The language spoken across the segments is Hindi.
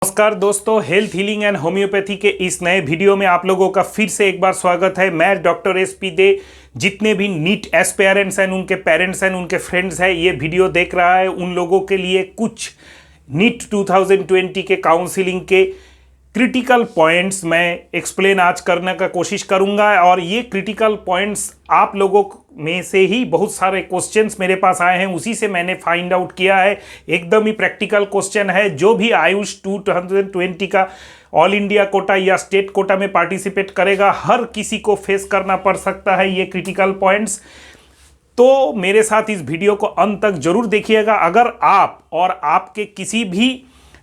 नमस्कार दोस्तों, हेल्थ हीलिंग एंड होम्योपैथी के इस नए वीडियो में आप लोगों का फिर से एक बार स्वागत है। मैं डॉक्टर एसपी दे। जितने भी नीट एस्पायरेंट्स हैं, उनके पेरेंट्स हैं, उनके फ्रेंड्स हैं, ये वीडियो देख रहा है, उन लोगों के लिए कुछ नीट 2020 के काउंसलिंग के क्रिटिकल पॉइंट्स मैं एक्सप्लेन आज करने का कोशिश करूंगा। और ये क्रिटिकल पॉइंट्स आप लोगों में से ही बहुत सारे क्वेश्चंस मेरे पास आए हैं, उसी से मैंने फाइंड आउट किया है। एकदम ही प्रैक्टिकल क्वेश्चन है। जो भी आयुष 2020 का ऑल इंडिया कोटा या स्टेट कोटा में पार्टिसिपेट करेगा, हर किसी को फेस करना पड़ सकता है ये क्रिटिकल पॉइंट्स। तो मेरे साथ इस वीडियो को अंत तक जरूर देखिएगा। अगर आप और आपके किसी भी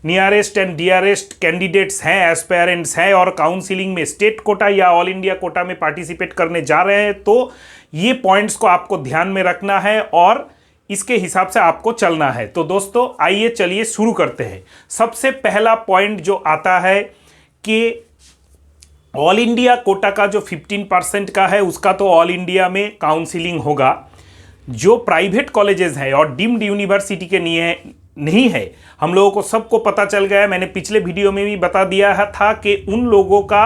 नियरेस्ट एंड डियरेस्ट कैंडिडेट्स हैं, एस्पायरेंट्स हैं और काउंसलिंग में स्टेट कोटा या ऑल इंडिया कोटा में पार्टिसिपेट करने जा रहे हैं, तो ये पॉइंट्स को आपको ध्यान में रखना है और इसके हिसाब से आपको चलना है। तो दोस्तों आइए चलिए शुरू करते हैं। सबसे पहला पॉइंट जो आता है कि ऑल इंडिया कोटा का जो 15% का है, उसका तो ऑल इंडिया में काउंसलिंग होगा। जो प्राइवेट कॉलेजेस हैं और डीम्ड यूनिवर्सिटी के नहीं है, हम लोगों को सबको पता चल गया है। मैंने पिछले वीडियो में भी बता दिया था कि उन लोगों का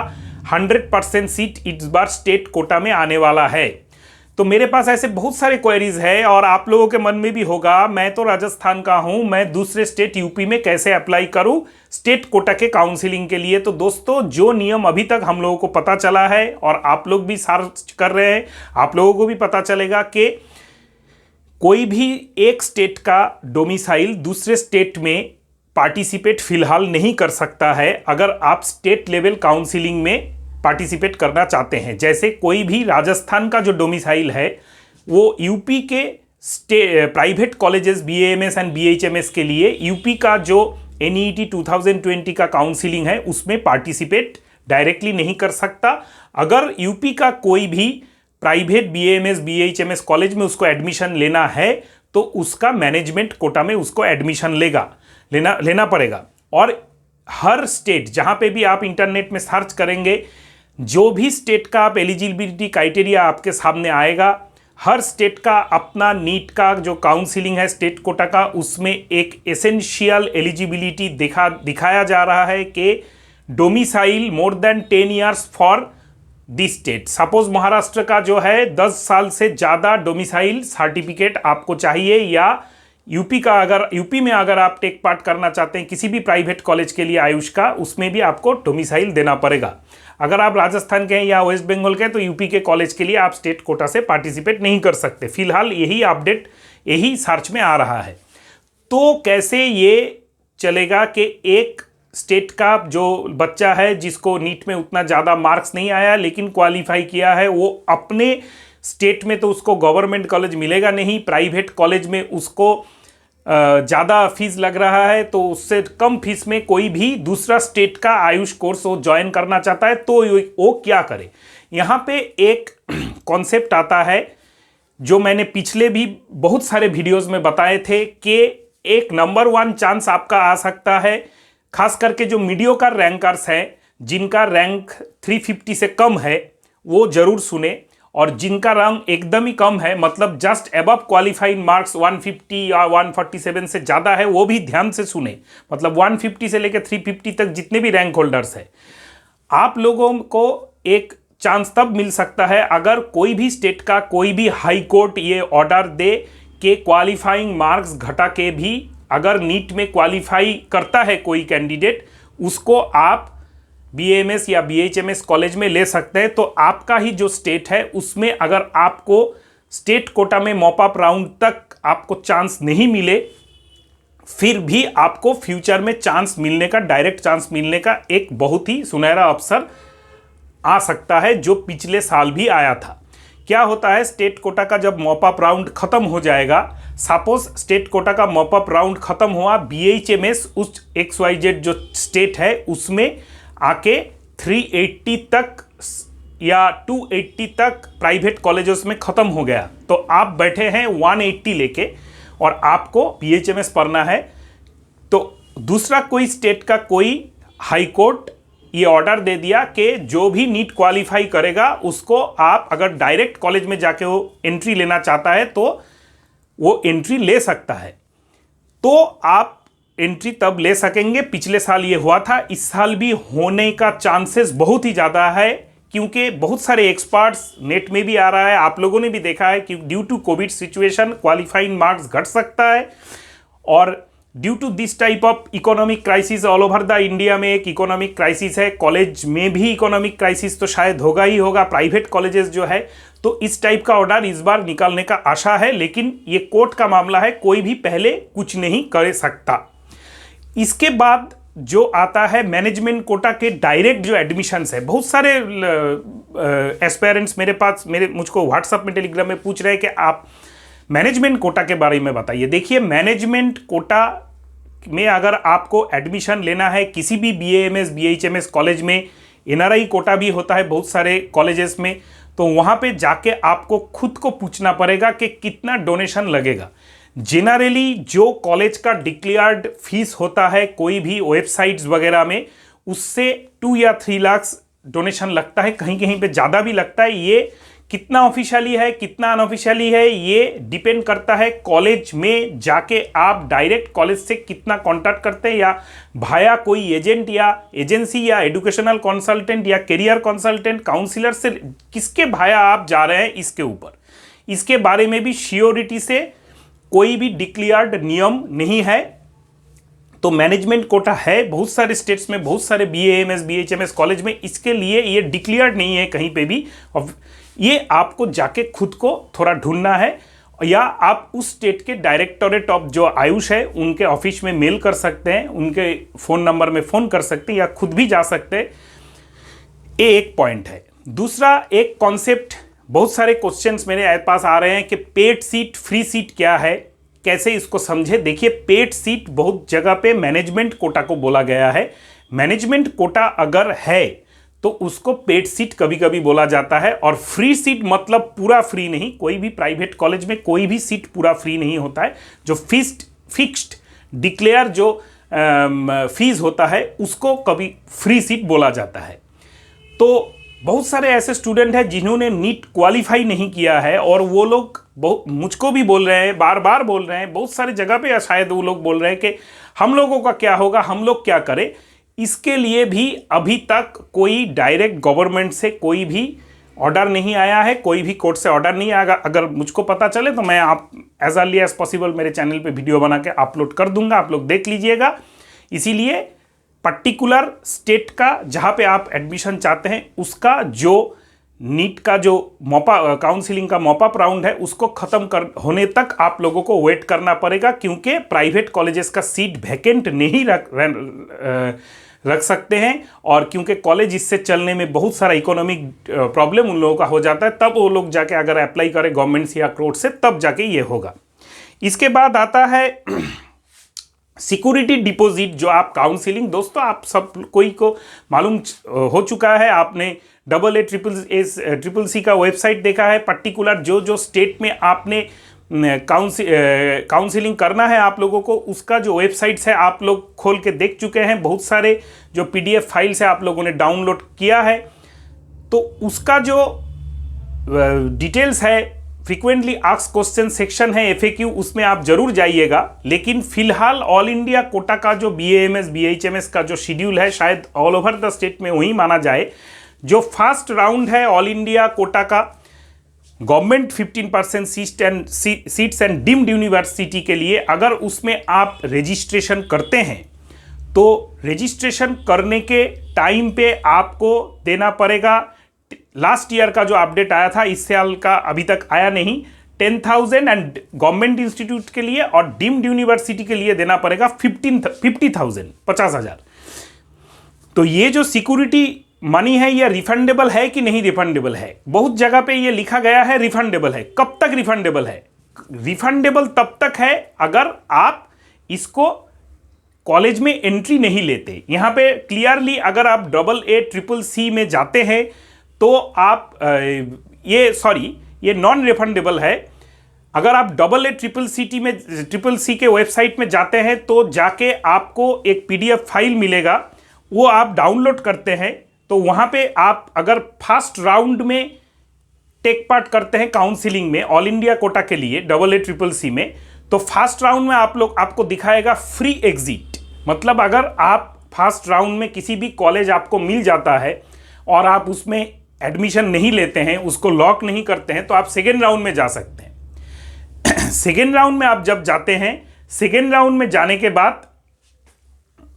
100% सीट इस बार स्टेट कोटा में आने वाला है। तो मेरे पास ऐसे बहुत सारे क्वेरीज है और आप लोगों के मन में भी होगा, मैं तो राजस्थान का हूं, मैं दूसरे स्टेट यूपी में कैसे अप्लाई करूं स्टेट कोटा के काउंसलिंग के लिए। तो दोस्तों जो नियम अभी तक हम लोगों को पता चला है और आप लोग भी सर्च कर रहे हैं, आप लोगों को भी पता चलेगा कि कोई भी एक स्टेट का डोमिसाइल दूसरे स्टेट में पार्टिसिपेट फिलहाल नहीं कर सकता है अगर आप स्टेट लेवल काउंसलिंग में पार्टिसिपेट करना चाहते हैं। जैसे कोई भी राजस्थान का जो डोमिसाइल है वो यूपी के private colleges BAMS and BHMS के लिए यूपी का जो एनईईटी 2020 का काउंसलिंग है उसमें पार्टिसिपेट डायरेक्टली नहीं कर सकता। अगर यूपी का कोई भी प्राइवेट बीएएमएस बीएचएमएस कॉलेज में उसको एडमिशन लेना है तो उसका मैनेजमेंट कोटा में उसको एडमिशन लेना पड़ेगा। और हर स्टेट, जहां पे भी आप इंटरनेट में सर्च करेंगे, जो भी स्टेट का आप एलिजिबिलिटी क्राइटेरिया आपके सामने आएगा, हर स्टेट का अपना नीट का जो काउंसलिंग है स्टेट कोटा का, उसमें एक एसेंशियल एलिजिबिलिटी दिखाया जा रहा है कि domicile more than 10 years for this state. Suppose Maharashtra का जो है 10 साल से ज़्यादा डोमिसाइल सर्टिफिकेट आपको चाहिए, या यूपी में अगर आप टेक पार्ट करना चाहते हैं किसी भी प्राइवेट कॉलेज के लिए आयुष का, उसमें भी आपको डोमिसाइल देना पड़ेगा। अगर आप राजस्थान के हैं या वेस्ट बंगाल के हैं तो यूपी के कॉलेज के लिए आप स्टेट कोटा से पार्टिसिपेट नहीं कर सकते। फिलहाल यही अपडेट यही सर्च में आ रहा है। तो कैसे ये चलेगा कि एक स्टेट का जो बच्चा है जिसको नीट में उतना ज़्यादा मार्क्स नहीं आया लेकिन क्वालिफाई किया है, वो अपने स्टेट में तो उसको गवर्नमेंट कॉलेज मिलेगा नहीं, प्राइवेट कॉलेज में उसको ज़्यादा फीस लग रहा है, तो उससे कम फीस में कोई भी दूसरा स्टेट का आयुष कोर्स वो ज्वाइन करना चाहता है तो वो क्या करे। यहाँ पे एक कॉन्सेप्ट आता है जो मैंने पिछले भी बहुत सारे वीडियोस में बताए थे कि एक नंबर 1 चांस आपका आ सकता है। खास करके जो मीडियोकर रैंकर्स हैं, जिनका रैंक 350 से कम है, वो जरूर सुने, और जिनका रैंक एकदम ही कम है, मतलब जस्ट अबव क्वालिफाइंग मार्क्स 150 या 147 से ज़्यादा है, वो भी ध्यान से सुने। मतलब 150 से लेकर 350 तक जितने भी रैंक होल्डर्स हैं, आप लोगों को एक चांस तब मिल सकता है अगर कोई भी स्टेट का कोई भी हाई कोर्ट ये ऑर्डर दे कि क्वालिफाइंग मार्क्स घटा के भी अगर नीट में क्वालिफाई करता है कोई कैंडिडेट, उसको आप बीएएमएस या बीएचएमएस कॉलेज में ले सकते हैं। तो आपका ही जो स्टेट है उसमें अगर आपको स्टेट कोटा में मॉप अप राउंड तक आपको चांस नहीं मिले, फिर भी आपको फ्यूचर में चांस मिलने का, डायरेक्ट चांस मिलने का एक बहुत ही सुनहरा अवसर आ सकता है, जो पिछले साल भी आया था। क्या होता है, स्टेट कोटा का जब मॉप अप राउंड खत्म हो जाएगा, सपोज स्टेट कोटा का मॉप अप राउंड खत्म हुआ, बीएचएमएस उस XYZ जो स्टेट है उसमें आके 380 तक या 280 तक प्राइवेट कॉलेजेस में खत्म हो गया, तो आप बैठे हैं 180 लेके और आपको बीएचएमएस पढ़ना है। तो दूसरा कोई स्टेट का कोई हाई कोर्ट ये ऑर्डर दे दिया कि जो भी नीट क्वालिफाई करेगा उसको आप अगर डायरेक्ट कॉलेज में जाके वो एंट्री लेना चाहता है तो वो एंट्री ले सकता है। तो आप एंट्री तब ले सकेंगे। पिछले साल ये हुआ था, इस साल भी होने का चांसेस बहुत ही ज़्यादा है, क्योंकि बहुत सारे एक्सपर्ट्स, नेट में भी आ रहा है, आप लोगों ने भी देखा है कि due to Covid situation qualifying marks घट सकता है। और due to this type of economic crisis all over the India में एक इकोनॉमिक क्राइसिस है, कॉलेज में भी इकोनॉमिक क्राइसिस तो शायद होगा ही होगा, प्राइवेट कॉलेजेस जो है, तो इस टाइप का ऑर्डर इस बार निकालने का आशा है। लेकिन ये कोर्ट का मामला है, कोई भी पहले कुछ नहीं कर सकता। इसके बाद जो आता है मैनेजमेंट कोटा के डायरेक्ट जो एडमिशन्स है, बहुत सारे एस्पायरेंट्स मुझको व्हाट्सएप में, टेलीग्राम में पूछ रहे हैं कि आप मैनेजमेंट कोटा के बारे में बताइए। देखिए, मैनेजमेंट कोटा में अगर आपको एडमिशन लेना है किसी भी BAMS BHMS कॉलेज में, NRI कोटा भी होता है बहुत सारे कॉलेजेस में, तो वहाँ पे जाके आपको खुद को पूछना पड़ेगा कि कितना डोनेशन लगेगा। जनरली जो कॉलेज का डिक्लेयर्ड फीस होता है कोई भी वेबसाइट्स वगैरह में, उससे 2 या 3 लाख डोनेशन लगता है, कहीं कहीं पे ज़्यादा भी लगता है। ये कितना ऑफिशियली है कितना अनऑफिशियली है ये डिपेंड करता है कॉलेज में जाके आप डायरेक्ट कॉलेज से कितना कॉन्टैक्ट करते हैं, या भाया कोई एजेंट या एजेंसी या एजुकेशनल कंसल्टेंट या करियर कंसल्टेंट काउंसलर से किसके भाया आप जा रहे हैं, इसके ऊपर, इसके बारे में भी श्योरिटी से कोई भी डिक्लेयर्ड नियम नहीं है। तो मैनेजमेंट कोटा है बहुत सारे स्टेट्स में, बहुत सारे BAMS BHMS कॉलेज में, इसके लिए ये डिक्लेयर्ड नहीं है कहीं पे भी। ये आपको जाके खुद को थोड़ा ढूंढना है, या आप उस स्टेट के डायरेक्टोरेट ऑफ जो आयुष है उनके ऑफिस में मेल कर सकते हैं, उनके फ़ोन नंबर में फ़ोन कर सकते हैं, या खुद भी जा सकते हैं। ये एक पॉइंट है। दूसरा एक कॉन्सेप्ट, बहुत सारे क्वेश्चंस मेरे पास आ रहे हैं कि पेड सीट फ्री सीट क्या है, कैसे इसको समझे। देखिए, पेड सीट बहुत जगह पे मैनेजमेंट कोटा को बोला गया है। मैनेजमेंट कोटा अगर है तो उसको पेड सीट कभी कभी बोला जाता है, और फ्री सीट मतलब पूरा फ्री नहीं। कोई भी प्राइवेट कॉलेज में कोई भी सीट पूरा फ्री नहीं होता है। जो फिक्स्ड डिक्लेयर जो फीस होता है उसको कभी फ्री सीट बोला जाता है। तो बहुत सारे ऐसे स्टूडेंट हैं जिन्होंने नीट क्वालिफाई नहीं किया है, और वो लोग बहुत मुझको भी बोल रहे हैं, बार बार बोल रहे हैं, बहुत सारी जगह पे शायद वो लोग बोल रहे हैं कि हम लोगों का क्या होगा, हम लोग क्या करें। इसके लिए भी अभी तक कोई डायरेक्ट गवर्नमेंट से कोई भी ऑर्डर नहीं आया है, कोई भी कोर्ट से ऑर्डर नहीं आएगा। अगर मुझको पता चले तो मैं आप एज अर्ली एज पॉसिबल मेरे चैनल पे वीडियो बना के अपलोड कर दूंगा, आप लोग देख लीजिएगा। इसीलिए पर्टिकुलर स्टेट का जहाँ पे आप एडमिशन चाहते हैं उसका जो नीट का जो काउंसिलिंग का मॉपअप राउंड है उसको ख़त्म कर होने तक आप लोगों को वेट करना पड़ेगा, क्योंकि प्राइवेट कॉलेजेस का सीट वैकेंट नहीं रख सकते हैं। और क्योंकि कॉलेज इससे चलने में बहुत सारा इकोनॉमिक प्रॉब्लम उन लोगों का हो जाता है, तब वो लोग जाके अगर अप्लाई करें गवर्नमेंट से या कोर्ट से, तब जाके ये होगा। इसके बाद आता है सिक्योरिटी डिपॉजिट, जो आप काउंसिलिंग, दोस्तों आप सब कोई को मालूम हो चुका है, आपने AAA-SSSC का वेबसाइट देखा है। पर्टिकुलर जो स्टेट में आपने काउंसिलिंग करना है आप लोगों को, उसका जो वेबसाइट्स है आप लोग खोल के देख चुके हैं। बहुत सारे जो PDF फाइल्स है आप लोगों ने डाउनलोड किया है, तो उसका जो डिटेल्स है, फ्रीक्वेंटली आस्क्ड क्वेश्चन सेक्शन है FAQ, उसमें आप जरूर जाइएगा। लेकिन फिलहाल ऑल इंडिया कोटा का जो BAMS BHMS का जो शेड्यूल है, शायद ऑल ओवर द स्टेट में वही माना जाए। जो फर्स्ट राउंड है ऑल इंडिया कोटा का, government 15% seats and deemed university के लिए, अगर उसमें आप रजिस्ट्रेशन करते हैं तो रजिस्ट्रेशन करने के टाइम पे आपको देना पड़ेगा, लास्ट ईयर का जो अपडेट आया था, इस साल का अभी तक आया नहीं, 10,000 एंड गवर्नमेंट इंस्टीट्यूट के लिए और डीम्ड यूनिवर्सिटी के लिए देना पड़ेगा 50,000 50,000। तो ये जो सिक्योरिटी मनी है ये रिफंडेबल है कि नहीं रिफंडेबल है? बहुत जगह पे ये लिखा गया है रिफंडेबल है। कब तक रिफंडेबल है? रिफंडेबल तब तक है अगर आप इसको कॉलेज में एंट्री नहीं लेते। यहाँ पे क्लियरली अगर आप AA-CCC में जाते हैं तो आप ये नॉन रिफंडेबल है। अगर आप AA-CCC के वेबसाइट में जाते हैं तो जाके आपको एक PDF फाइल मिलेगा, वो आप डाउनलोड करते हैं। तो वहाँ पे आप अगर फर्स्ट राउंड में टेक पार्ट करते हैं काउंसिलिंग में ऑल इंडिया कोटा के लिए AA-CCC में, तो फर्स्ट राउंड में आपको दिखाएगा फ्री एग्जिट। मतलब अगर आप फर्स्ट राउंड में किसी भी कॉलेज आपको मिल जाता है और आप उसमें एडमिशन नहीं लेते हैं, उसको लॉक नहीं करते हैं, तो आप सेकेंड राउंड में जा सकते हैं। सेकेंड राउंड में आप जब जाते हैं, सेकेंड राउंड में जाने के बाद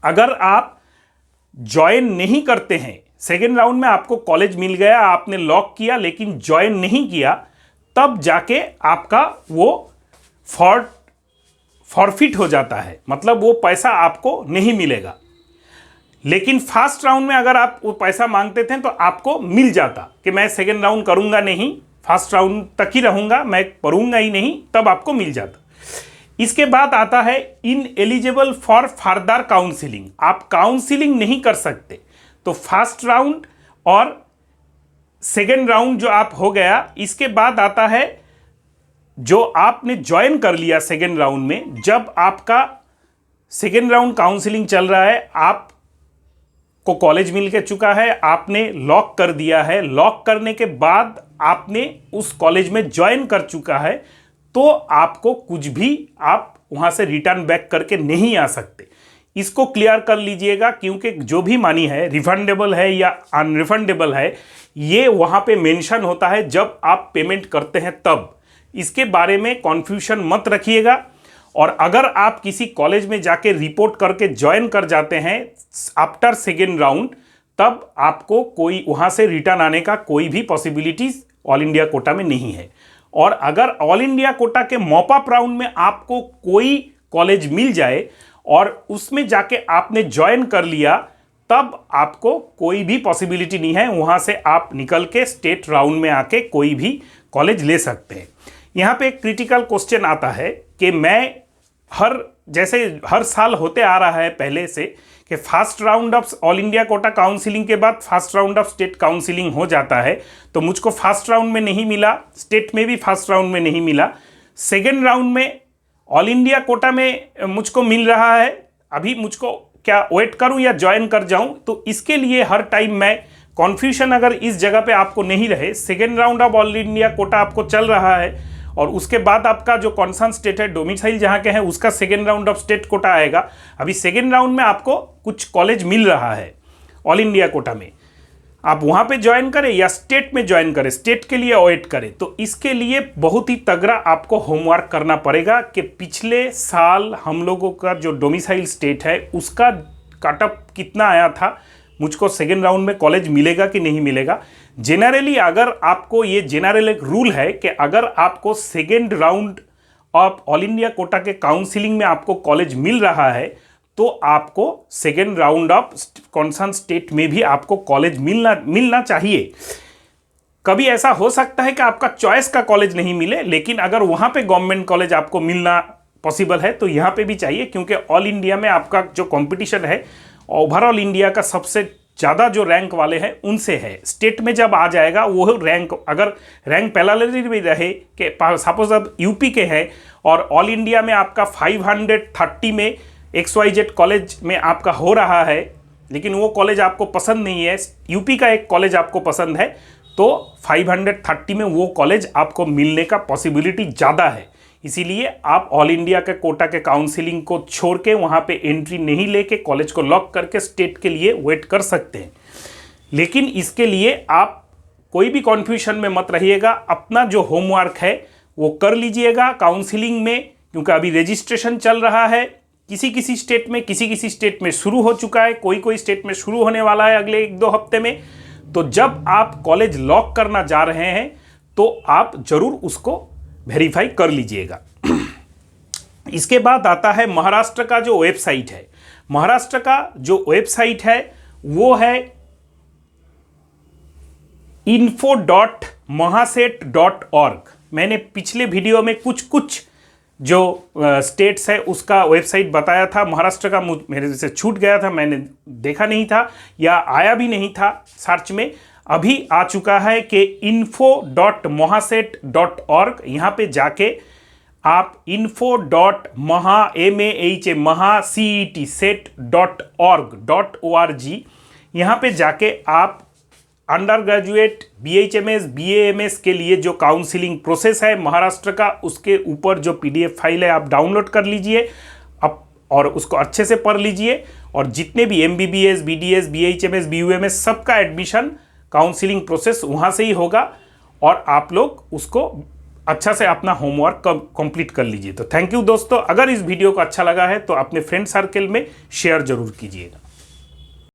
अगर आप ज्वाइन नहीं करते हैं, सेकेंड राउंड में आपको कॉलेज मिल गया, आपने लॉक किया लेकिन ज्वाइन नहीं किया, तब जाके आपका वो फॉरफिट हो जाता है, मतलब वो पैसा आपको नहीं मिलेगा। लेकिन फर्स्ट राउंड में अगर आप वो पैसा मांगते थे तो आपको मिल जाता कि मैं सेकेंड राउंड करूंगा नहीं, फर्स्ट राउंड तक ही रहूंगा, मैं पढ़ूंगा ही नहीं, तब आपको मिल जाता। इसके बाद आता है in eligible for further counselling. आप काउंसिलिंग नहीं कर सकते, तो फर्स्ट राउंड और सेकेंड राउंड जो आप हो गया, इसके बाद आता है जो आपने ज्वाइन कर लिया सेकेंड राउंड में, जब आपका सेकेंड राउंड काउंसिलिंग चल रहा है, आप को कॉलेज मिल के चुका है, आपने लॉक कर दिया है, लॉक करने के बाद आपने उस कॉलेज में ज्वाइन कर चुका है, तो आपको कुछ भी आप वहां से रिटर्न बैक करके नहीं आ सकते। इसको क्लियर कर लीजिएगा, क्योंकि जो भी मनी है, रिफंडेबल है या अनरिफंडेबल है, ये वहां पे मेंशन होता है जब आप पेमेंट करते हैं तब। इसके बारे में कॉन्फ्यूजन मत रखिएगा। और अगर आप किसी कॉलेज में जाके रिपोर्ट करके ज्वाइन कर जाते हैं आफ्टर सेकेंड राउंड, तब आपको कोई वहाँ से रिटर्न आने का कोई भी पॉसिबिलिटीज ऑल इंडिया कोटा में नहीं है। और अगर ऑल इंडिया कोटा के मॉप अप राउंड में आपको कोई कॉलेज मिल जाए और उसमें जाके आपने ज्वाइन कर लिया, तब आपको कोई भी पॉसिबिलिटी नहीं है, वहाँ से आप निकल के स्टेट राउंड में आके कोई भी कॉलेज ले सकते हैं। यहाँ पे एक क्रिटिकल क्वेश्चन आता है कि मैं जैसे हर साल होते आ रहा है पहले से कि first round of all India quota counselling के बाद first round of state counselling हो जाता है, तो मुझको फर्स्ट राउंड में नहीं मिला, स्टेट में भी फर्स्ट राउंड में नहीं मिला, सेकेंड राउंड में ऑल इंडिया कोटा में मुझको मिल रहा है, अभी मुझको क्या वेट करूं या ज्वाइन कर जाऊं? तो इसके लिए हर टाइम मैं कॉन्फ्यूजन अगर इस जगह पे आपको नहीं रहे, second round of all India quota आपको चल रहा है और उसके बाद आपका जो कॉन्सर्न स्टेट है, डोमिसाइल जहाँ के हैं, उसका second round of state quota आएगा। अभी सेकेंड राउंड में आपको कुछ कॉलेज मिल रहा है ऑल इंडिया कोटा में, आप वहाँ पे ज्वाइन करें या स्टेट में ज्वाइन करें, स्टेट के लिए वेट करें। तो इसके लिए बहुत ही तगड़ा आपको होमवर्क करना पड़ेगा कि पिछले साल हम लोगों का जो डोमिसाइल स्टेट है उसका कटअप कितना आया था, मुझको सेकेंड राउंड में कॉलेज मिलेगा कि नहीं मिलेगा। जनरली अगर आपको ये जनरल एक रूल है कि अगर आपको second round of all India quota के काउंसिलिंग में आपको कॉलेज मिल रहा है, तो आपको second round of concern state में भी आपको कॉलेज मिलना चाहिए। कभी ऐसा हो सकता है कि आपका चॉइस का कॉलेज नहीं मिले, लेकिन अगर वहाँ पे गवर्नमेंट कॉलेज आपको मिलना पॉसिबल है तो यहाँ पे भी चाहिए, क्योंकि ऑल इंडिया में आपका जो कंपटीशन है ओवरऑल इंडिया का सबसे ज़्यादा जो रैंक वाले हैं उनसे है। स्टेट में जब आ जाएगा वो रैंक, अगर रैंक पैरेलली भी रहे कि सपोज अब यूपी के हैं और ऑल इंडिया में आपका 530 में XYZ कॉलेज में आपका हो रहा है, लेकिन वो कॉलेज आपको पसंद नहीं है, यूपी का एक कॉलेज आपको पसंद है, तो 530 में वो कॉलेज आपको मिलने का पॉसिबिलिटी ज़्यादा है। इसीलिए आप ऑल इंडिया के कोटा के काउंसिलिंग को छोड़ के वहाँ पे एंट्री नहीं लेके कॉलेज को लॉक करके स्टेट के लिए वेट कर सकते हैं। लेकिन इसके लिए आप कोई भी कन्फ्यूजन में मत रहिएगा, अपना जो होमवर्क है वो कर लीजिएगा काउंसिलिंग में, क्योंकि अभी रजिस्ट्रेशन चल रहा है। किसी स्टेट में, किसी स्टेट में शुरू हो चुका है, कोई स्टेट में शुरू होने वाला है अगले 1-2 हफ्ते में। तो जब आप कॉलेज लॉक करना जा रहे हैं तो आप जरूर उसको वेरीफाई कर लीजिएगा। इसके बाद आता है महाराष्ट्र का जो वेबसाइट है। महाराष्ट्र का जो वेबसाइट है वो है info.mahaset.org। मैंने पिछले वीडियो में कुछ जो स्टेट्स है उसका वेबसाइट बताया था। महाराष्ट्र का मेरे से छूट गया था, मैंने देखा नहीं था या आया भी नहीं था सर्च में। अभी आ चुका है कि info.mahaset.org। यहाँ पे जाके आप info.mahaset.org यहाँ पे जाके आप अंडर ग्रेजुएट BHMS BAMS के लिए जो काउंसिलिंग प्रोसेस है महाराष्ट्र का, उसके ऊपर जो PDF फाइल है आप डाउनलोड कर लीजिए। अब और उसको अच्छे से पढ़ लीजिए। और जितने भी MBBS, BDS, BHMS, BUMS सबका एडमिशन काउंसिलिंग प्रोसेस वहाँ से ही होगा और आप लोग उसको अच्छा से अपना होमवर्क कंप्लीट कर लीजिए। तो थैंक यू दोस्तों। अगर इस वीडियो को अच्छा लगा है तो अपने फ्रेंड सर्कल में शेयर जरूर कीजिएगा।